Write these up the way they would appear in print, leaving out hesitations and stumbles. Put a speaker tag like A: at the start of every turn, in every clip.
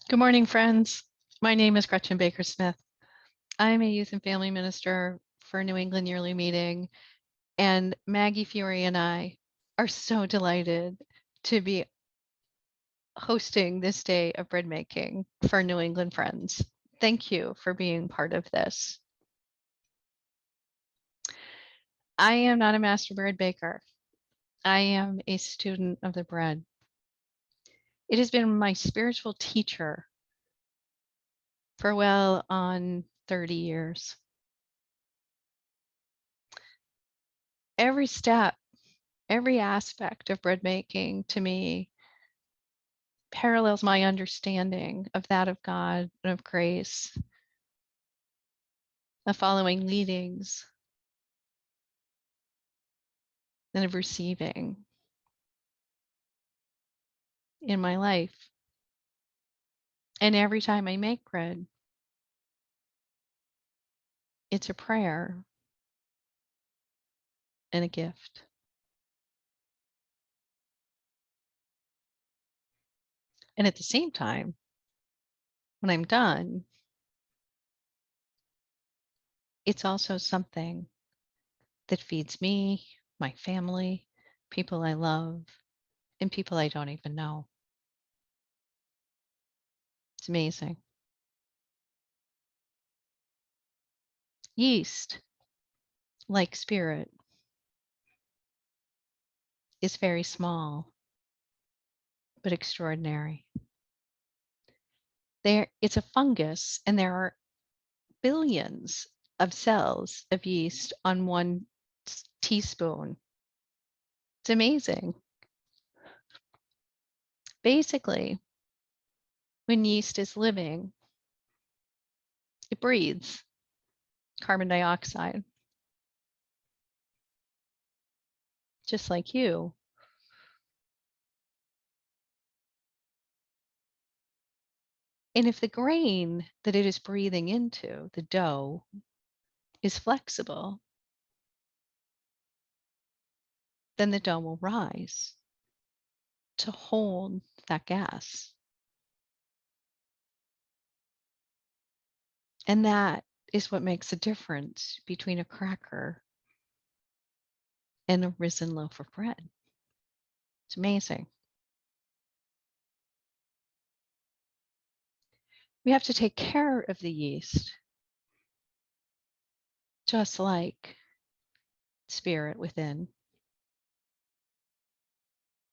A: Good morning, friends. My name is Gretchen Baker Smith. I'm a youth and family minister for New England Yearly Meeting, and Maggie Fury and I are so delighted to be hosting this day of bread making for New England friends. Thank you for being part of this. I am not a master bread baker. I am a student of the bread. It has been my spiritual teacher for well on 30 years. Every step, every aspect of bread making to me parallels my understanding of that of God and of grace, of following leadings, and of receiving in my life. And every time I make bread, it's a prayer and a gift. And at the same time, when I'm done, it's also something that feeds me, my family, people I love, and people I don't even know. It's amazing. Yeast, like spirit, is very small but extraordinary. It's a fungus, and there are billions of cells of yeast on one teaspoon. It's amazing. Basically, when yeast is living, it breathes carbon dioxide, just like you. And if the grain that it is breathing into, the dough, is flexible, then the dough will rise to hold that gas. And that is what makes a difference between a cracker and a risen loaf of bread. It's amazing. We have to take care of the yeast, just like spirit within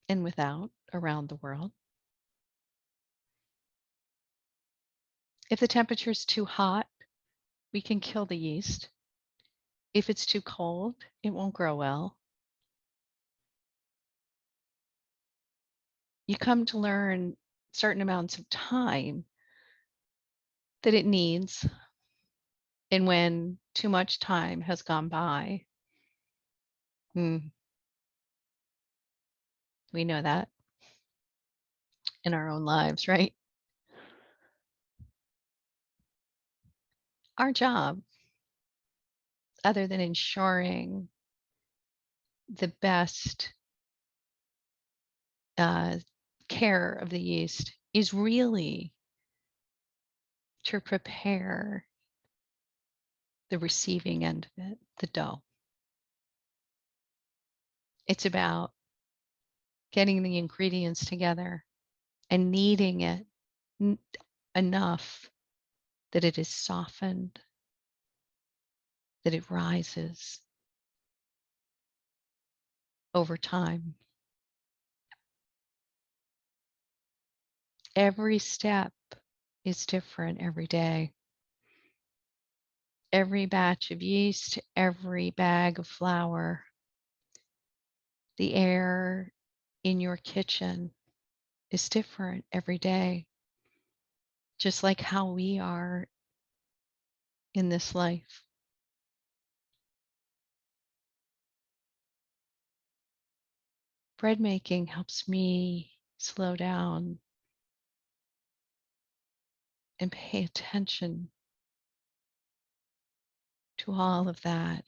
A: and without around the world. If the temperature is too hot, we can kill the yeast. If it's too cold, it won't grow well. You come to learn certain amounts of time that it needs. And when too much time has gone by, we know that in our own lives, right? Our job, other than ensuring the best care of the yeast, is really to prepare the receiving end of it, the dough. It's about getting the ingredients together and kneading it enough that it is softened, that it rises over time. Every step is different every day. Every batch of yeast, every bag of flour, the air in your kitchen is different every day, just like how we are in this life. Bread making helps me slow down and pay attention to all of that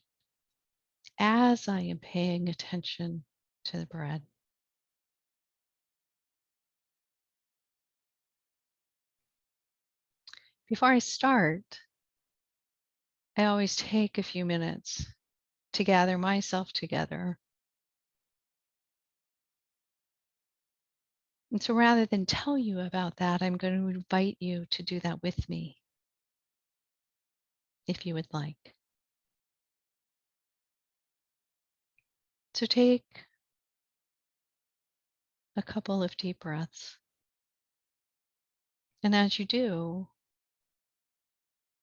A: as I am paying attention to the bread. Before I start, I always take a few minutes to gather myself together. And so rather than tell you about that, I'm going to invite you to do that with me, if you would like. So take a couple of deep breaths. And as you do,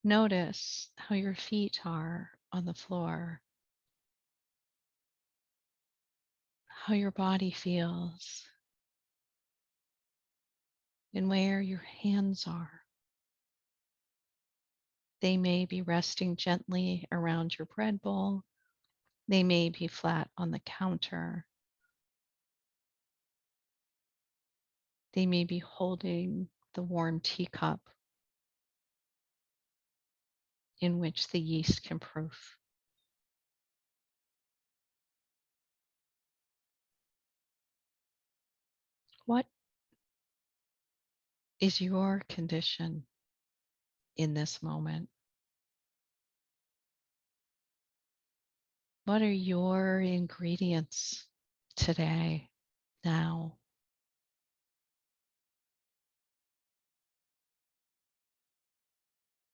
A: notice how your feet are on the floor, how your body feels, and where your hands are. They may be resting gently around your bread bowl. They may be flat on the counter. They may be holding the warm teacup in which the yeast can proof. What is your condition in this moment? What are your ingredients today, now?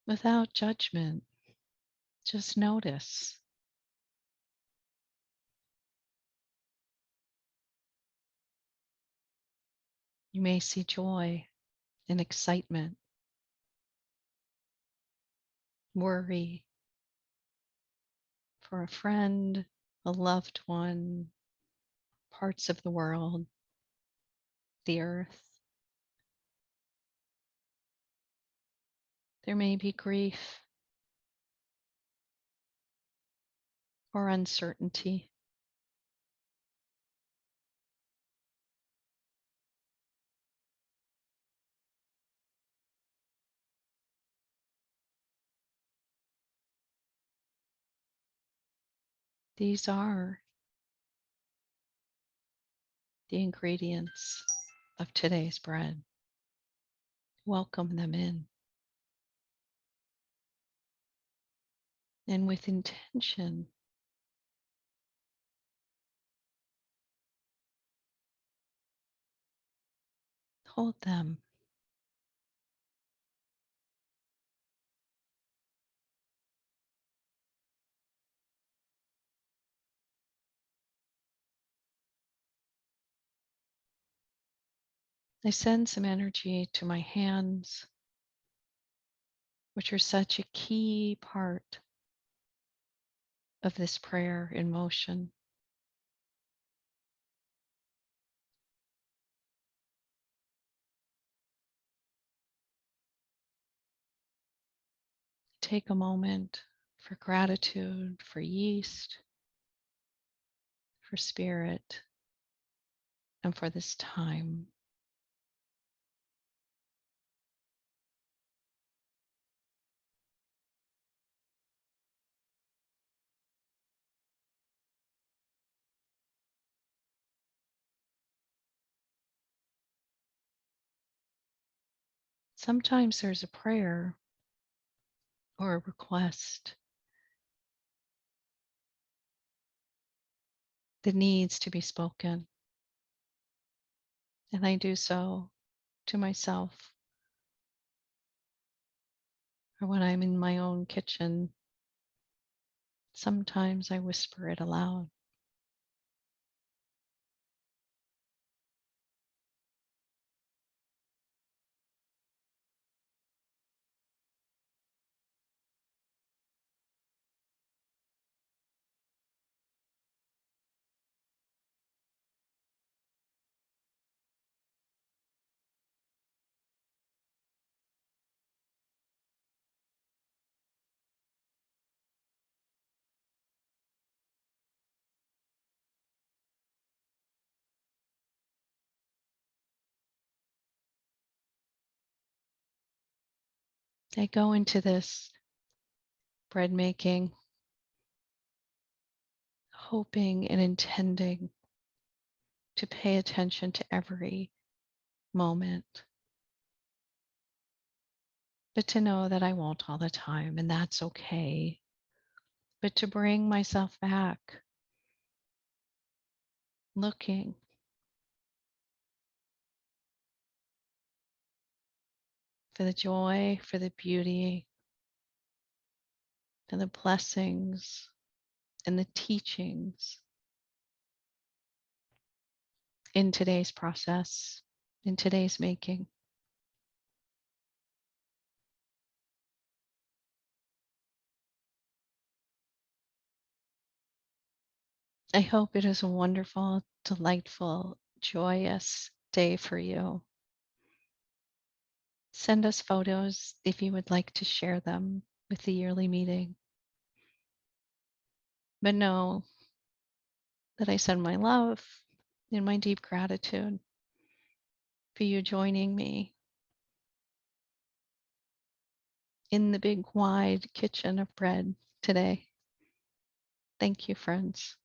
A: Without judgment, just notice. You may see joy and excitement, worry for a friend, a loved one, parts of the world, the earth. There may be grief or uncertainty. These are the ingredients of today's bread. Welcome them in. And with intention, hold them. I send some energy to my hands, which are such a key part of this prayer in motion. Take a moment for gratitude, for yeast, for spirit, and for this time. Sometimes there's a prayer or a request that needs to be spoken, and I do so to myself, or when I'm in my own kitchen, sometimes I whisper it aloud. I go into this bread making hoping and intending to pay attention to every moment, but to know that I won't all the time, and that's okay. But to bring myself back, looking for the joy, for the beauty, and the blessings and the teachings in today's process, in today's making. I hope it is a wonderful, delightful, joyous day for you. Send us photos if you would like to share them with the yearly meeting. But know that I send my love and my deep gratitude for you joining me in the big wide kitchen of bread today. Thank you, friends.